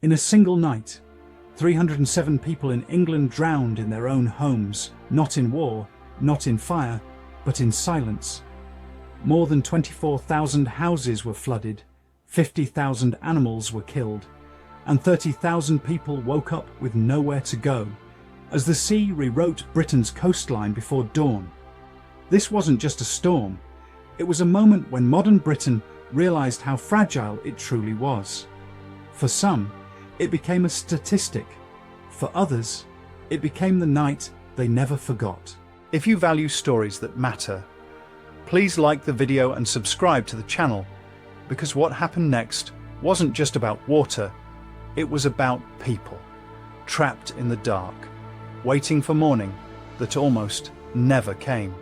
In a single night, 307 people in England drowned in their own homes, not in war, not in fire, but in silence. More than 24,000 houses were flooded, 50,000 animals were killed, and 30,000 people woke up with nowhere to go, as the sea rewrote Britain's coastline before dawn. This wasn't just a storm, it was a moment when modern Britain realised how fragile it truly was. For some, it became a statistic. For others, it became the night they never forgot. If you value stories that matter, please like the video and subscribe to the channel, because what happened next wasn't just about water, it was about people, trapped in the dark, waiting for morning that almost never came.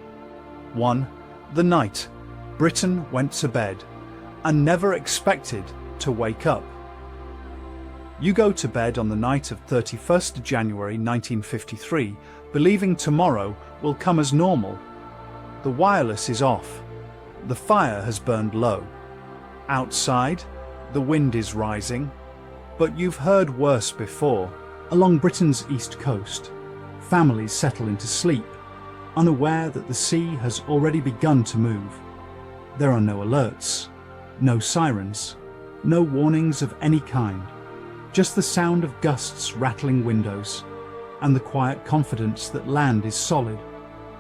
1. The night Britain went to bed and never expected to wake up. You go to bed on the night of 31st January 1953, believing tomorrow will come as normal. The wireless is off. The fire has burned low. Outside, the wind is rising. But you've heard worse before. Along Britain's east coast, families settle into sleep, unaware that the sea has already begun to move. There are no alerts, no sirens, no warnings of any kind. Just the sound of gusts rattling windows, and the quiet confidence that land is solid,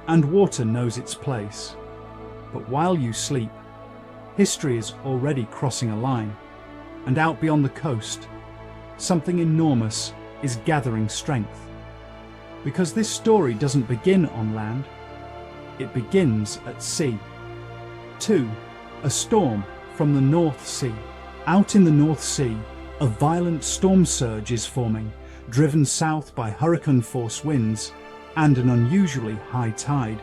and water knows its place. But while you sleep, history is already crossing a line, and out beyond the coast, something enormous is gathering strength. Because this story doesn't begin on land, it begins at sea. 2. A storm from the North Sea. Out in the North Sea, a violent storm surge is forming, driven south by hurricane-force winds and an unusually high tide.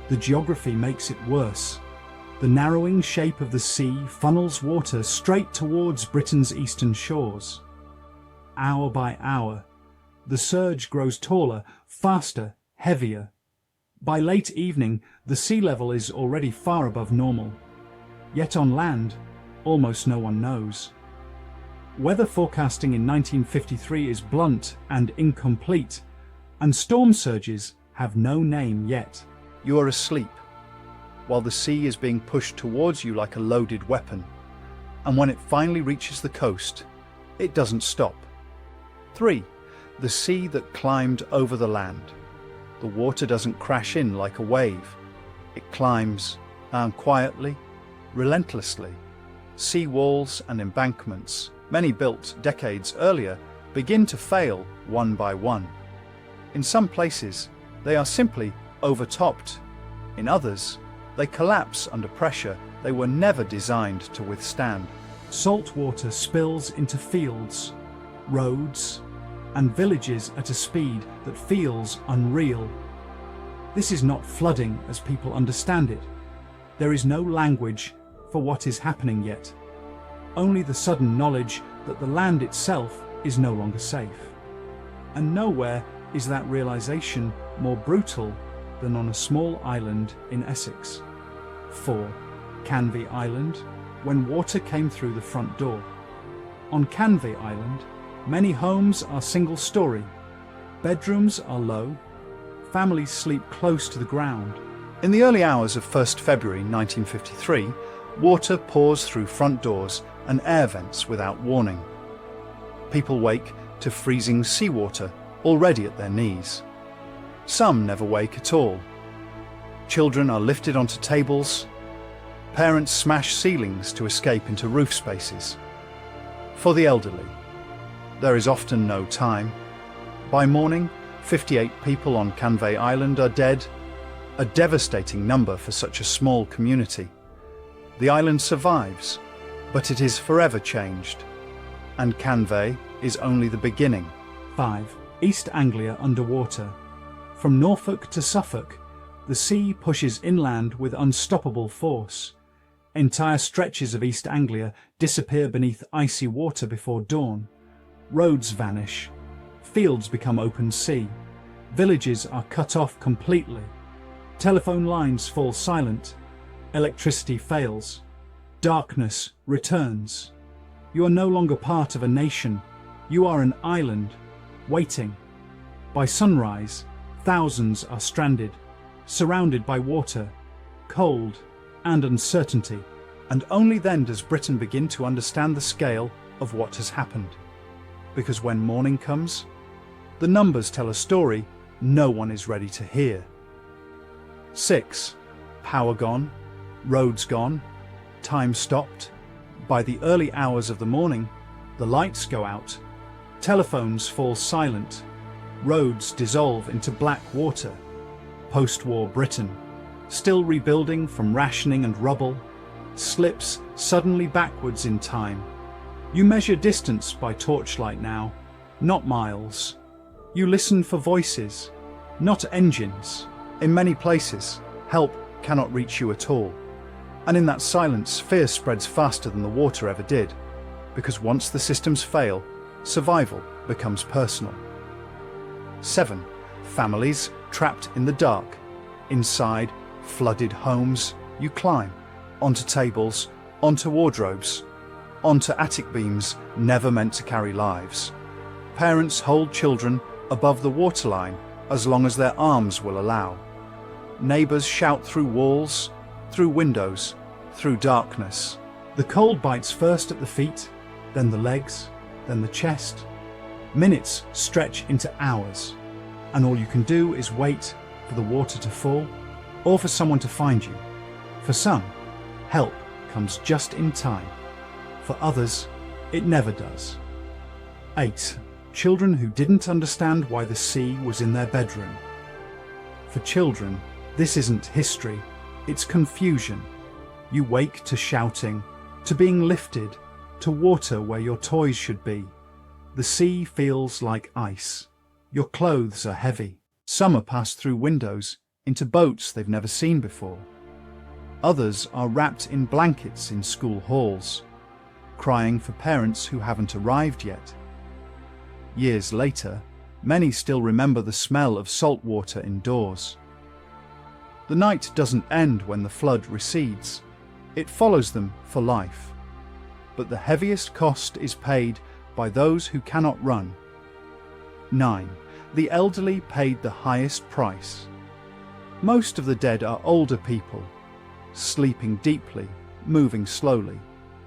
The geography makes it worse. The narrowing shape of the sea funnels water straight towards Britain's eastern shores. Hour by hour, the surge grows taller, faster, heavier. By late evening, the sea level is already far above normal. Yet on land, almost no one knows. Weather forecasting in 1953 is blunt and incomplete, and storm surges have no name yet. You are asleep, while the sea is being pushed towards you like a loaded weapon, and when it finally reaches the coast, it doesn't stop. 3. The sea that climbed over the land. The water doesn't crash in like a wave. It climbs, quietly, relentlessly. Sea walls and embankments, many built decades earlier, begin to fail one by one. In some places, they are simply overtopped. In others, they collapse under pressure they were never designed to withstand. Salt water spills into fields, roads, and villages at a speed that feels unreal. This is not flooding as people understand it. There is no language for what is happening yet. Only the sudden knowledge that the land itself is no longer safe. And nowhere is that realization more brutal than on a small island in Essex. 4. Canvey Island, when water came through the front door. On Canvey Island, many homes are single-story. Bedrooms are low. Families sleep close to the ground. In the early hours of 1st February 1953, water pours through front doors and air vents without warning. People wake to freezing seawater already at their knees. Some never wake at all. Children are lifted onto tables. Parents smash ceilings to escape into roof spaces. For the elderly, there is often no time. By morning, 58 people on Canvey Island are dead, a devastating number for such a small community. The island survives, but it is forever changed, and Canvey is only the beginning. 5. East Anglia underwater. From Norfolk to Suffolk, the sea pushes inland with unstoppable force. Entire stretches of East Anglia disappear beneath icy water before dawn. Roads vanish. Fields become open sea. Villages are cut off completely. Telephone lines fall silent. Electricity fails. Darkness returns. You are no longer part of a nation. You are an island, waiting. By sunrise, thousands are stranded, surrounded by water, cold, and uncertainty. And only then does Britain begin to understand the scale of what has happened. Because when morning comes, the numbers tell a story no one is ready to hear. 6. Power gone, roads gone, time stopped. By the early hours of the morning, the lights go out, telephones fall silent, roads dissolve into black water. Post-war Britain, still rebuilding from rationing and rubble, slips suddenly backwards in time. You measure distance by torchlight now, not miles. You listen for voices, not engines. In many places, help cannot reach you at all. And in that silence, fear spreads faster than the water ever did, because once the systems fail, survival becomes personal. 7. Families trapped in the dark. Inside flooded homes, you climb onto tables, onto wardrobes, onto attic beams never meant to carry lives. Parents hold children above the waterline as long as their arms will allow. Neighbours shout through walls, through windows, through darkness. The cold bites first at the feet, then the legs, then the chest. Minutes stretch into hours, and all you can do is wait for the water to fall or for someone to find you. For some, help comes just in time. For others, it never does. 8. Children who didn't understand why the sea was in their bedroom. For children, this isn't history, it's confusion. You wake to shouting, to being lifted, to water where your toys should be. The sea feels like ice. Your clothes are heavy. Some are passed through windows into boats they've never seen before. Others are wrapped in blankets in school halls, crying for parents who haven't arrived yet. Years later, many still remember the smell of salt water indoors. The night doesn't end when the flood recedes. It follows them for life. But the heaviest cost is paid by those who cannot run. 9. The elderly paid the highest price. Most of the dead are older people, sleeping deeply, moving slowly,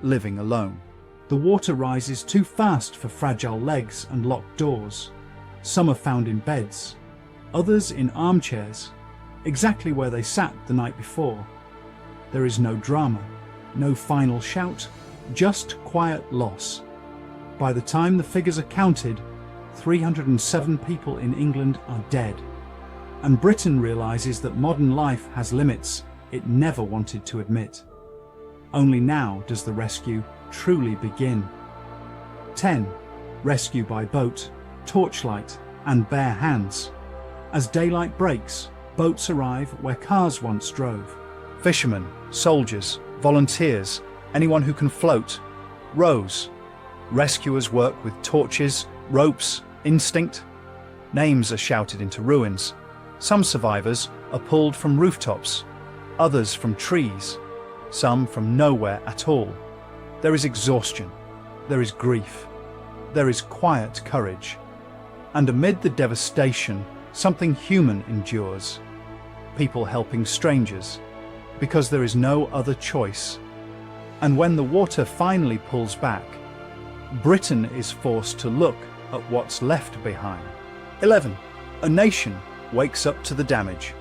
living alone. The water rises too fast for fragile legs and locked doors. Some are found in beds, others in armchairs, exactly where they sat the night before. There is no drama, no final shout, just quiet loss. By the time the figures are counted, 307 people in England are dead. And Britain realises that modern life has limits it never wanted to admit. Only now does the rescue truly begin. 10. Rescue by boat, torchlight, and bare hands. As daylight breaks, boats arrive where cars once drove. Fishermen, soldiers, volunteers, anyone who can float, rows. Rescuers work with torches, ropes, instinct. Names are shouted into ruins. Some survivors are pulled from rooftops, others from trees, some from nowhere at all. There is exhaustion, there is grief, there is quiet courage. And amid the devastation, something human endures. People helping strangers, because there is no other choice. And when the water finally pulls back, Britain is forced to look at what's left behind. 11. A nation wakes up to the damage.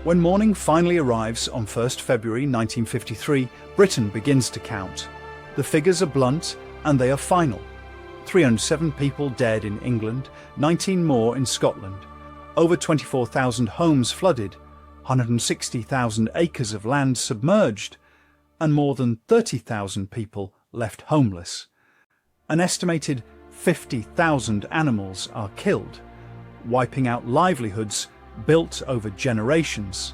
When morning finally arrives on 1st February 1953, Britain begins to count. The figures are blunt and they are final. 307 people dead in England, 19 more in Scotland. Over 24,000 homes flooded, 160,000 acres of land submerged, and more than 30,000 people left homeless. An estimated 50,000 animals are killed, wiping out livelihoods built over generations.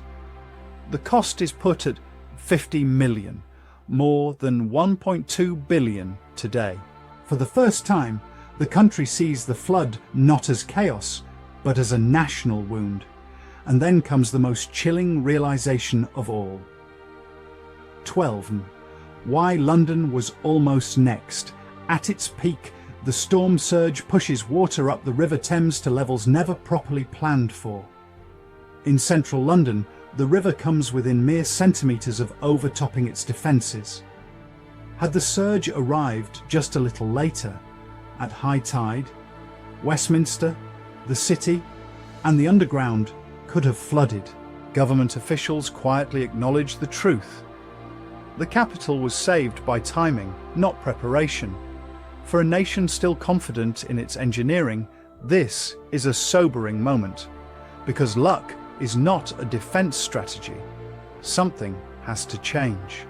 The cost is put at 50 million, more than 1.2 billion today. For the first time, the country sees the flood not as chaos, but as a national wound. And then comes the most chilling realization of all. 12. Why London was almost next. At its peak, The storm surge pushes water up the River Thames to levels never properly planned for. In central London, the river comes within mere centimetres of overtopping its defences. Had the surge arrived just a little later, at high tide, Westminster, the city, and the underground could have flooded. Government officials quietly acknowledged the truth. The capital was saved by timing, not preparation. For a nation still confident in its engineering, this is a sobering moment, because luck is not a defence strategy. Something has to change.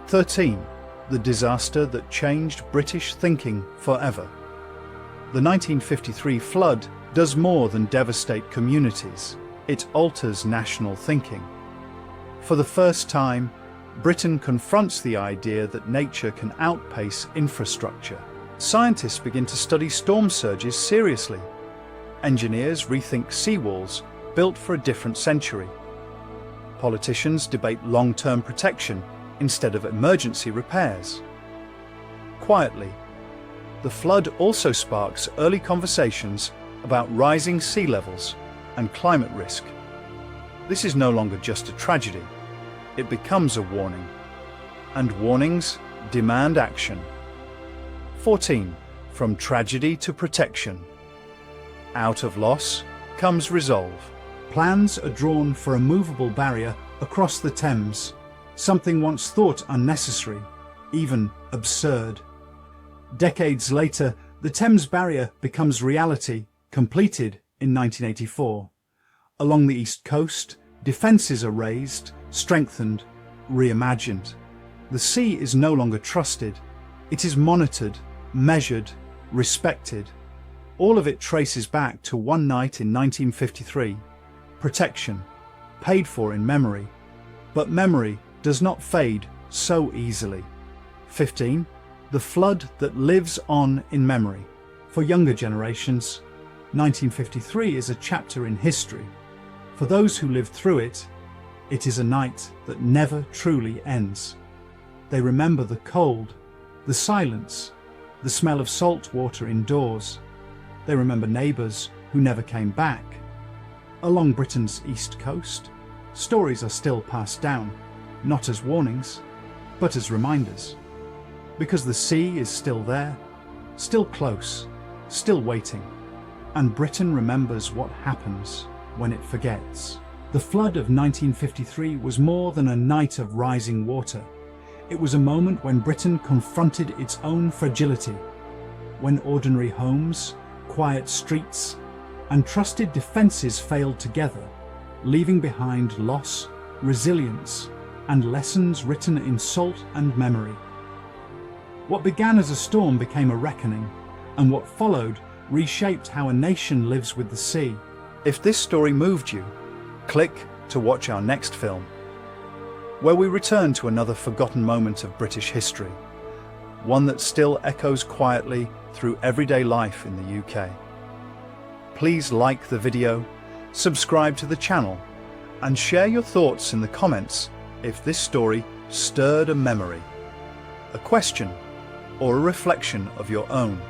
13. The disaster that changed British thinking forever. The 1953 flood does more than devastate communities. It alters national thinking. For the first time, Britain confronts the idea that nature can outpace infrastructure. Scientists begin to study storm surges seriously. Engineers rethink seawalls built for a different century. Politicians debate long-term protection instead of emergency repairs. Quietly, the flood also sparks early conversations about rising sea levels and climate risk. This is no longer just a tragedy. It becomes a warning. And warnings demand action. 14. From tragedy to protection. Out of loss comes resolve. Plans are drawn for a movable barrier across the Thames, something once thought unnecessary, even absurd. Decades later, the Thames Barrier becomes reality, completed in 1984. Along the East Coast, defences are raised, strengthened, reimagined. The sea is no longer trusted. It is monitored, measured, respected. All of it traces back to one night in 1953. Protection, paid for in memory. But memory does not fade so easily. 15. The flood that lives on in memory. For younger generations, 1953 is a chapter in history. For those who lived through it, it is a night that never truly ends. They remember the cold, the silence, the smell of salt water indoors. They remember neighbours who never came back. Along Britain's east coast, stories are still passed down, not as warnings, but as reminders. Because the sea is still there, still close, still waiting, and Britain remembers what happens when it forgets. The flood of 1953 was more than a night of rising water. It was a moment when Britain confronted its own fragility, when ordinary homes, quiet streets, and trusted defences failed together, leaving behind loss, resilience, and lessons written in salt and memory. What began as a storm became a reckoning, and what followed reshaped how a nation lives with the sea. If this story moved you, click to watch our next film, where we return to another forgotten moment of British history, one that still echoes quietly through everyday life in the UK. Please like the video, subscribe to the channel, and share your thoughts in the comments if this story stirred a memory, a question, or a reflection of your own.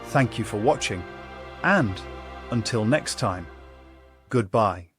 Thank you for watching, and until next time, goodbye.